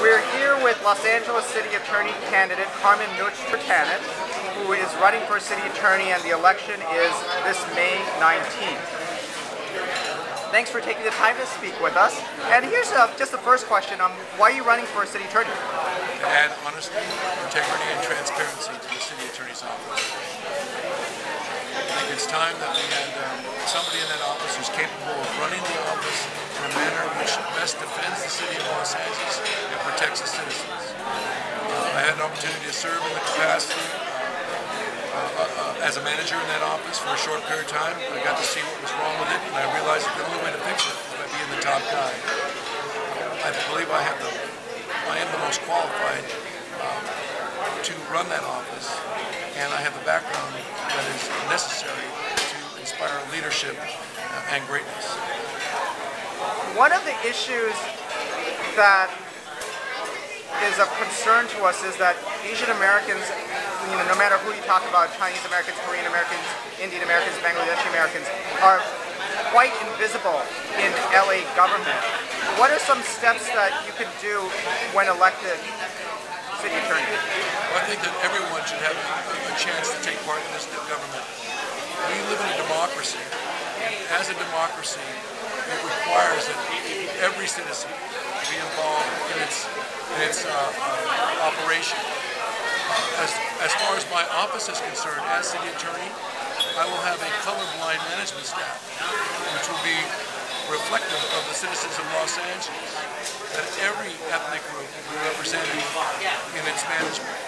We're here with Los Angeles City Attorney candidate Carmen Nuch Trutanich, who is running for City Attorney, and the election is this May 19th. Thanks for taking the time to speak with us. And here's just the first question. Why are you running for City Attorney? To add honesty, integrity, and transparency to the City Attorney's office. I think it's time that we had somebody in that office who's capable of running the office in a manner which best defends the City of Los Angeles and protects the citizens. I had an opportunity to serve in the capacity as a manager in that office for a short period of time. I got to see what was wrong with it, and I realized that the only way to fix it was by being the top guy. I believe I am the most qualified to run that office, and I have the background that is necessary to inspire leadership and greatness. One of the issues that is of concern to us is that Asian Americans, no matter who you talk about, Chinese Americans, Korean Americans, Indian Americans, Bangladeshi Americans, are quite invisible in LA government. What are some steps that you could do when elected City Attorney? Well, I think that everyone should have a chance to take part in this government. We live in a democracy. As a democracy, it requires that every citizen be involved in its operation. As far as my office is concerned, as City Attorney, I will have a colorblind management staff, which will be reflective of the citizens of Los Angeles, that every ethnic group will be represented in its management.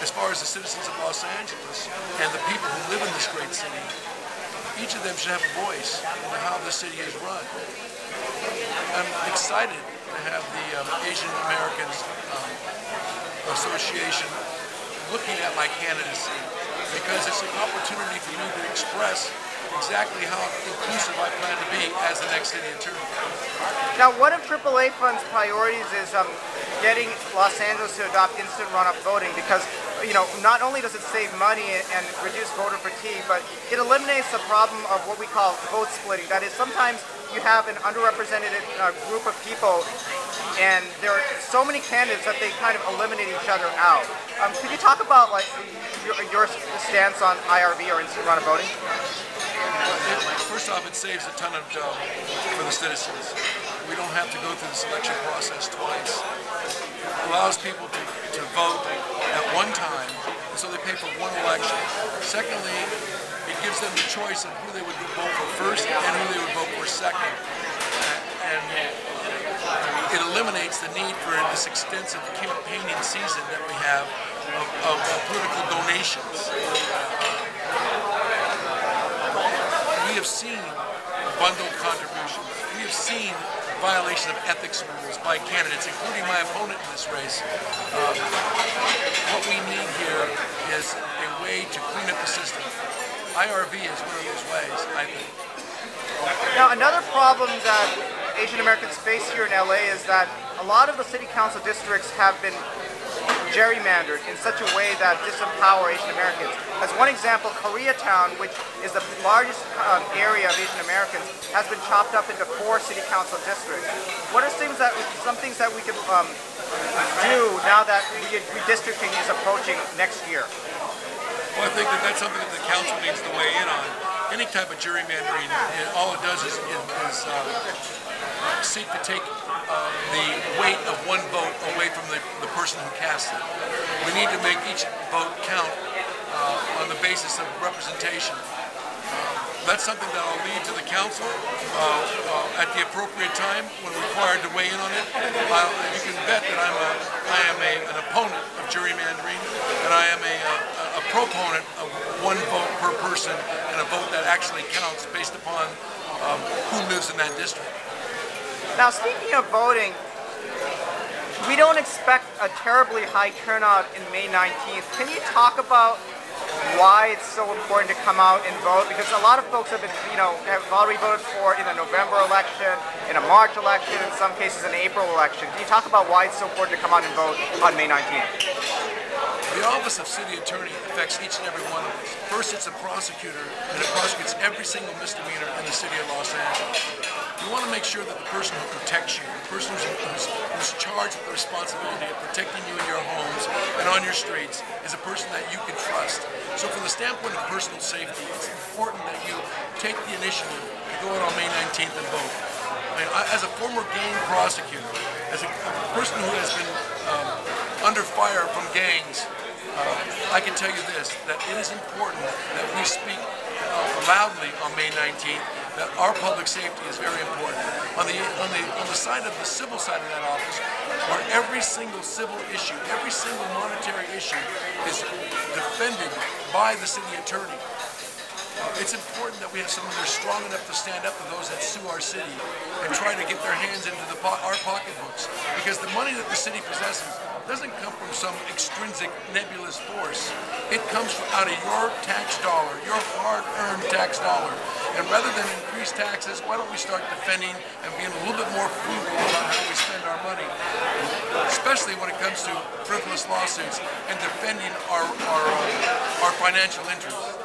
As far as the citizens of Los Angeles and the people who live in this great city, each of them should have a voice in how the city is run. I'm excited to have the Asian Americans Association looking at my candidacy, because it's an opportunity for me to express exactly how inclusive I plan to be as the next City Attorney. Now, one of AAA-Fund's priorities is getting Los Angeles to adopt instant run-up voting, because not only does it save money and reduce voter fatigue, but it eliminates the problem of what we call vote splitting. That is, sometimes you have an underrepresented group of people, and there are so many candidates that they kind of eliminate each other out. Could you talk about your stance on IRV, or instant run-up voting? First off, it saves a ton of dough for the citizens. We don't have to go through the selection process twice. It allows people to vote at one time, and so they pay for one election. Secondly, it gives them the choice of who they would vote for first and who they would vote for second. And it eliminates the need for this extensive campaigning season that we have of political donations. We have seen bundled contributions. We have seen violation of ethics rules by candidates, including my opponent in this race. What we need here is a way to clean up the system. IRV is one of those ways, I think. Now, another problem that Asian Americans face here in LA is that a lot of the city council districts have been gerrymandered in such a way that disempower Asian Americans. As one example, Koreatown, which is the largest area of Asian Americans, has been chopped up into 4 city council districts. What are some things that we could do now that redistricting is approaching next year? Well, I think that's something that the council needs to weigh in on. Any type of gerrymandering, all it does is seek to take the weight of one vote away from the person who cast it. We need to make each vote count on the basis of representation. That's something that I'll leave to the council at the appropriate time when required to weigh in on it. You can bet that I am an opponent of gerrymandering, and I am a proponent of one vote per person and a vote that actually counts based upon who lives in that district. Now, speaking of voting, we don't expect a terribly high turnout in May 19th. Can you talk about why it's so important to come out and vote? Because a lot of folks have been, have already voted for in a November election, in a March election, in some cases an April election. Can you talk about why it's so important to come out and vote on May 19th? The office of City Attorney affects each and every one of us. First, it's a prosecutor, and it prosecutes every single misdemeanor in the city of Los Angeles. You want to make sure that the person who protects you, the person who's charged charged with the responsibility of protecting you in your homes and on your streets is a person that you can trust. So from the standpoint of personal safety, it's important that you take the initiative to go out on May 19th and vote. I mean, as a former gang prosecutor, as a person who has been under fire from gangs, I can tell you this, that it is important that we speak loudly on May 19th, that our public safety is very important. On the side of the civil side of that office, where every single civil issue, every single monetary issue is defended by the city attorney. It's important that we have someone who's strong enough to stand up to those that sue our city and try to get their hands into our pocketbooks. Because the money that the city possesses doesn't come from some extrinsic nebulous force. It comes out of your tax dollar, your hard-earned tax dollar. And rather than increase taxes, why don't we start defending and being a little bit more frugal about how we spend our money, especially when it comes to frivolous lawsuits and defending our financial interests.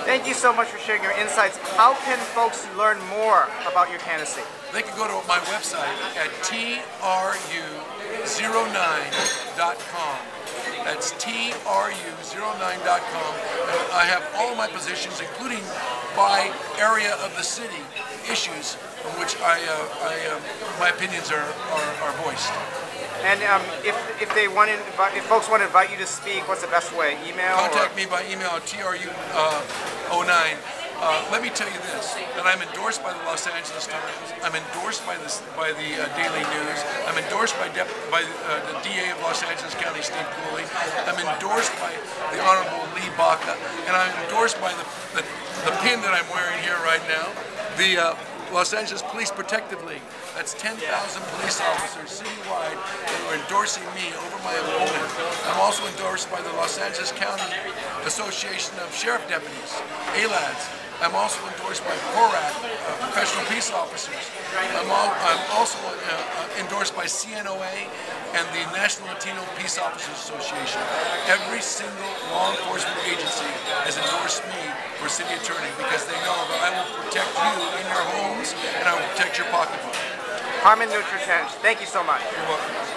Thank you so much for sharing your insights. How can folks learn more about your candidacy? They can go to my website at tru09.com. That's tru09.com. I have all my positions, including by area of the city, issues on which my opinions are voiced. And if folks want to invite you to speak, what's the best way? Email? Contact me by email at tru09. Let me tell you this, that I'm endorsed by the Los Angeles Times. I'm endorsed by the Daily News. I'm endorsed by the DA of Los Angeles County, Steve Cooley. I'm endorsed by the Honorable Lee Baca, and I'm endorsed by the pin that I'm wearing here right now, the Los Angeles Police Protective League. That's 10,000 police officers citywide who are endorsing me over my opponent. I'm also endorsed by the Los Angeles County Association of Sheriff Deputies, ALADs. I'm also endorsed by PORAC, Professional Peace Officers. I'm also endorsed by CNOA and the National Latino Peace Officers Association. Every single law enforcement agency has endorsed me for city attorney because they know that I will protect you in your homes and I will protect your pocketbook. Carmen Nuch Trutanich, thank you so much. You're welcome.